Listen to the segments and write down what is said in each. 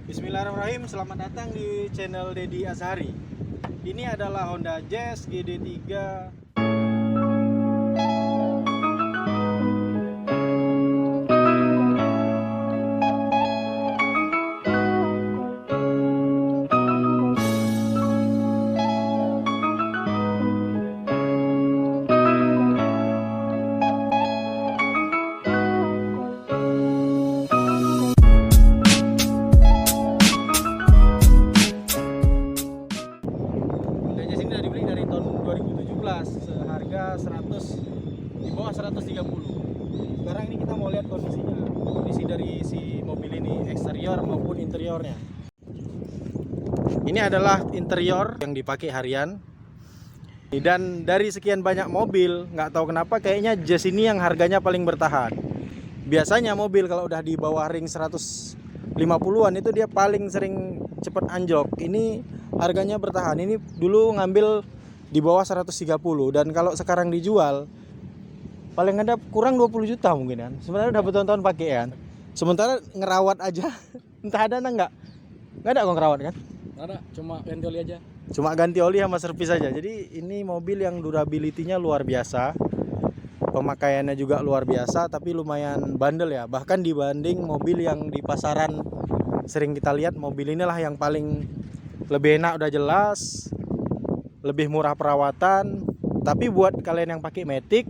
Bismillahirrahmanirrahim, selamat datang di channel Deddy Azhari. Ini adalah Honda Jazz GD3. Honda Jazz ini udah dibeli dari tahun 2017 seharga 100, di bawah 130. Sekarang ini kita mau lihat kondisinya, kondisi dari si mobil ini, eksterior maupun interiornya. Ini adalah interior yang dipakai harian. Dan dari sekian banyak mobil, nggak tahu kenapa kayaknya Jazz ini yang harganya paling bertahan. Biasanya mobil kalau udah di bawah ring 150-an itu dia paling sering cepet anjlok. Ini harganya bertahan. Ini dulu ngambil di bawah 130, dan kalau sekarang dijual paling ada kurang 20 juta mungkin kan. Sebenarnya udah bertahun-tahun pakai kan. Sementara ngerawat aja entah ada enggak. Enggak ada kok ngerawat kan? Ada, cuma ganti oli aja. Cuma ganti oli sama servis aja. Jadi ini mobil yang durability-nya luar biasa. Pemakaiannya juga luar biasa, tapi lumayan bandel ya. Bahkan dibanding mobil yang di pasaran sering kita lihat, mobil inilah yang paling lebih enak, udah jelas, lebih murah perawatan. Tapi buat kalian yang pakai Matic,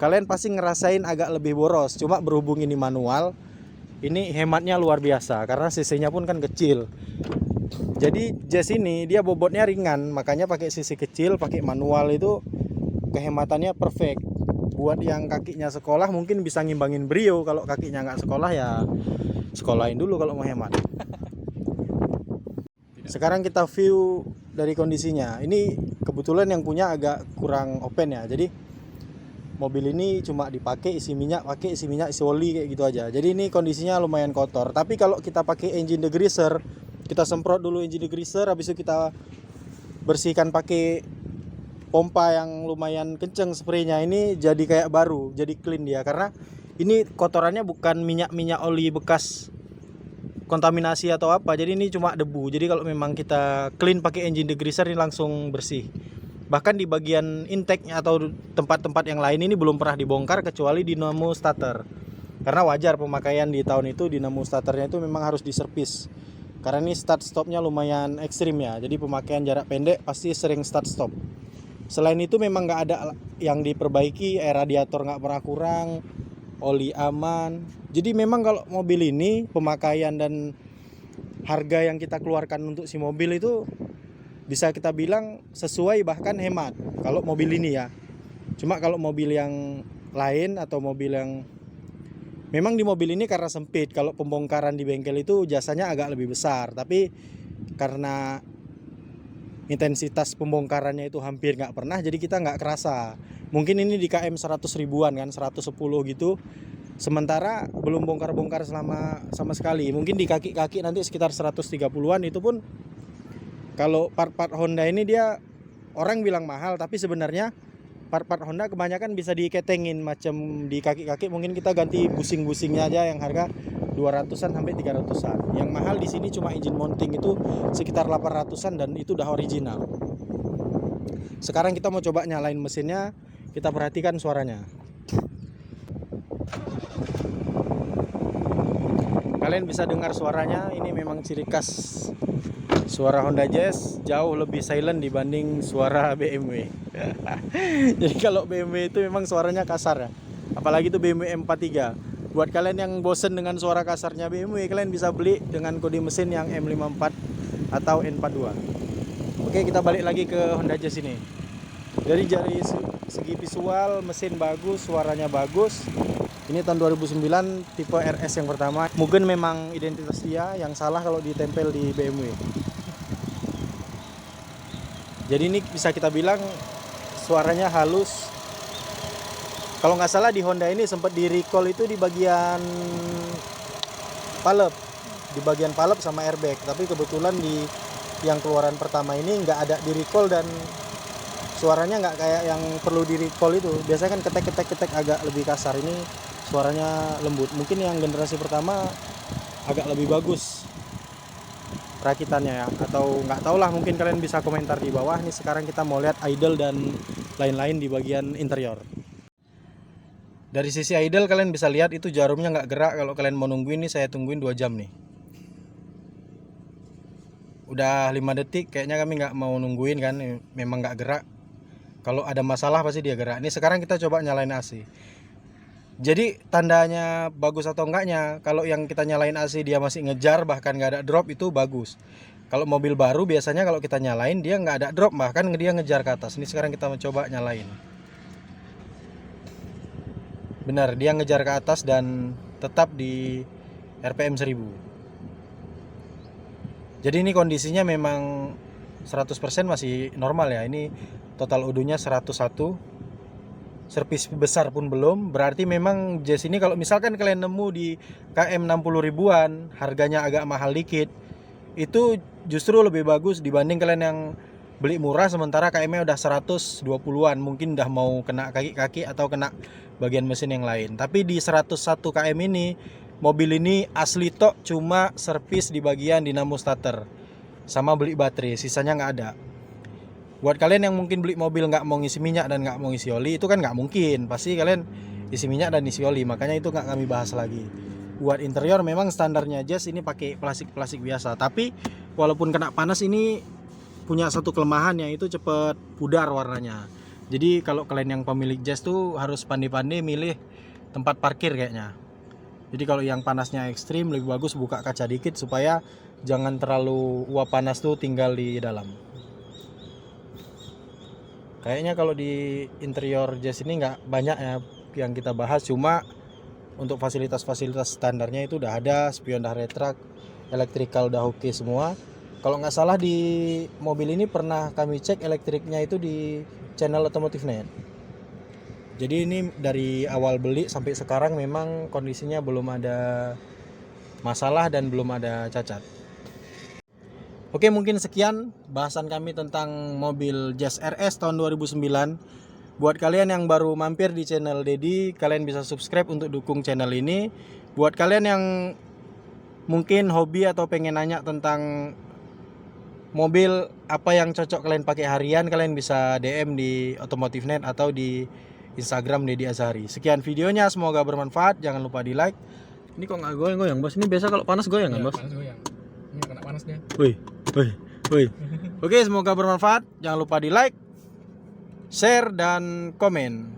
kalian pasti ngerasain agak lebih boros. Cuma berhubung ini manual, ini hematnya luar biasa karena cc-nya pun kan kecil. Jadi Jazz ini dia bobotnya ringan, makanya pakai cc kecil, pakai manual itu kehematannya perfect. Buat yang kakinya sekolah mungkin bisa ngimbangin Brio. Kalau kakinya nggak sekolah ya sekolahin dulu kalau mau hemat. Sekarang kita view dari kondisinya. Ini kebetulan yang punya agak kurang open ya. Jadi mobil ini cuma dipakai isi minyak, isi oli kayak gitu aja. Jadi ini kondisinya lumayan kotor. Tapi kalau kita pakai engine degreaser, kita semprot dulu engine degreaser, habis itu kita bersihkan pakai pompa yang lumayan kenceng spraynya, ini jadi kayak baru, jadi clean dia. Karena ini kotorannya bukan minyak oli bekas kontaminasi atau apa, jadi ini cuma debu. Jadi kalau memang kita clean pakai engine degreaser ini langsung bersih. Bahkan di bagian intake-nya atau tempat-tempat yang lain ini belum pernah dibongkar kecuali dinamo starter. Karena wajar pemakaian di tahun itu dinamo starternya itu memang harus diservis. Karena ini start stopnya lumayan ekstrim ya. Jadi pemakaian jarak pendek pasti sering start stop. Selain itu memang nggak ada yang diperbaiki, radiator nggak pernah kurang, oli aman. Jadi memang kalau mobil ini pemakaian dan harga yang kita keluarkan untuk si mobil itu bisa kita bilang sesuai, bahkan hemat kalau mobil ini ya. Cuma kalau mobil yang lain atau mobil yang memang di mobil ini karena sempit, kalau pembongkaran di bengkel itu jasanya agak lebih besar. Tapi karena intensitas pembongkarannya itu hampir nggak pernah, jadi kita nggak kerasa. Mungkin ini di KM 100 ribuan kan, 110 gitu. Sementara belum bongkar-bongkar sama sekali. Mungkin di kaki-kaki nanti sekitar 130-an. Itu pun kalau part-part Honda ini dia orang bilang mahal, tapi sebenarnya part-part Honda kebanyakan bisa diketengin. Macam di kaki-kaki mungkin kita ganti busing-busingnya aja yang harga 200-an sampai 300-an. Yang mahal di sini cuma engine mounting itu sekitar 800-an, dan itu udah original. Sekarang kita mau coba nyalain mesinnya, kita perhatikan suaranya. Kalian bisa dengar suaranya, ini memang ciri khas suara Honda Jazz, jauh lebih silent dibanding suara BMW. Jadi kalau BMW itu memang suaranya kasar ya. Apalagi itu BMW M43. Buat kalian yang bosen dengan suara kasarnya BMW, kalian bisa beli dengan kode mesin yang M54 atau N42. Oke, kita balik lagi ke Honda Jazz ini. Dari segi visual, mesin bagus, suaranya bagus. Ini tahun 2009, tipe RS yang pertama. Mugen memang identitas dia, yang salah kalau ditempel di BMW. Jadi ini bisa kita bilang suaranya halus. Kalau nggak salah di Honda ini sempat di recall itu di bagian palep, sama airbag. Tapi kebetulan di yang keluaran pertama ini nggak ada di recall, dan suaranya nggak kayak yang perlu di recall itu. Biasanya kan ketek agak lebih kasar, ini suaranya lembut. Mungkin yang generasi pertama agak lebih bagus. rakitannya ya, atau nggak tahu lah, mungkin kalian bisa komentar di bawah. Nih sekarang kita mau lihat idle dan lain-lain di bagian interior. Dari sisi idle kalian bisa lihat itu jarumnya nggak gerak. Kalau kalian mau nungguin nih, saya tungguin 2 jam nih. Udah 5 detik kayaknya kami nggak mau nungguin kan, memang nggak gerak. Kalau ada masalah pasti dia gerak. Nih sekarang kita coba nyalain AC. Jadi tandanya bagus atau enggaknya, kalau yang kita nyalain AC dia masih ngejar bahkan nggak ada drop, itu bagus. Kalau mobil baru biasanya kalau kita nyalain dia nggak ada drop, bahkan dia ngejar ke atas. Ini sekarang kita mencoba nyalain. Benar, dia ngejar ke atas dan tetap di RPM 1000. Jadi ini kondisinya memang 100% masih normal ya. Ini total udunya 101. Servis besar pun belum. Berarti memang Jazz ini kalau misalkan kalian nemu di KM 60 ribuan, harganya agak mahal dikit, itu justru lebih bagus dibanding kalian yang beli murah sementara KM-nya udah 120-an, mungkin udah mau kena kaki-kaki atau kena bagian mesin yang lain. Tapi di 101 KM ini, mobil ini asli tok cuma servis di bagian dinamo starter sama beli baterai, sisanya nggak ada. Buat kalian yang mungkin beli mobil nggak mau ngisi minyak dan nggak mau ngisi oli, itu kan nggak mungkin, pasti kalian isi minyak dan isi oli, makanya itu nggak kami bahas lagi. Buat interior memang standarnya Jazz ini pakai plastik biasa, tapi walaupun kena panas ini punya satu kelemahan, yaitu cepet pudar warnanya. Jadi kalau kalian yang pemilik Jazz tuh harus pandai-pandai milih tempat parkir kayaknya. Jadi kalau yang panasnya ekstrim, lebih bagus buka kaca dikit supaya jangan terlalu uap panas tuh tinggal di dalam. Kayaknya kalau di interior Jazz ini nggak banyak ya yang kita bahas, cuma untuk fasilitas-fasilitas standarnya itu udah ada, spion udah retrak, elektrikal udah oke semua. Kalau nggak salah di mobil ini pernah kami cek elektriknya itu di channel Automotive Net. Jadi ini dari awal beli sampai sekarang memang kondisinya belum ada masalah dan belum ada cacat. Oke, mungkin sekian bahasan kami tentang mobil Jazz RS tahun 2009. Buat kalian yang baru mampir di channel Dedi, kalian bisa subscribe untuk dukung channel ini. Buat kalian yang mungkin hobi atau pengen nanya tentang mobil apa yang cocok kalian pakai harian, kalian bisa DM di Automotive Net atau di Instagram Dedi Azhari. Sekian videonya, semoga bermanfaat. Jangan lupa di like. Ini kok nggak goyang-goyang bos? Ini biasa kalau panas goyang kan bos? Panas goyang. Ini kena panasnya. Wih. Oke, semoga bermanfaat. Jangan lupa di like, share, dan komen.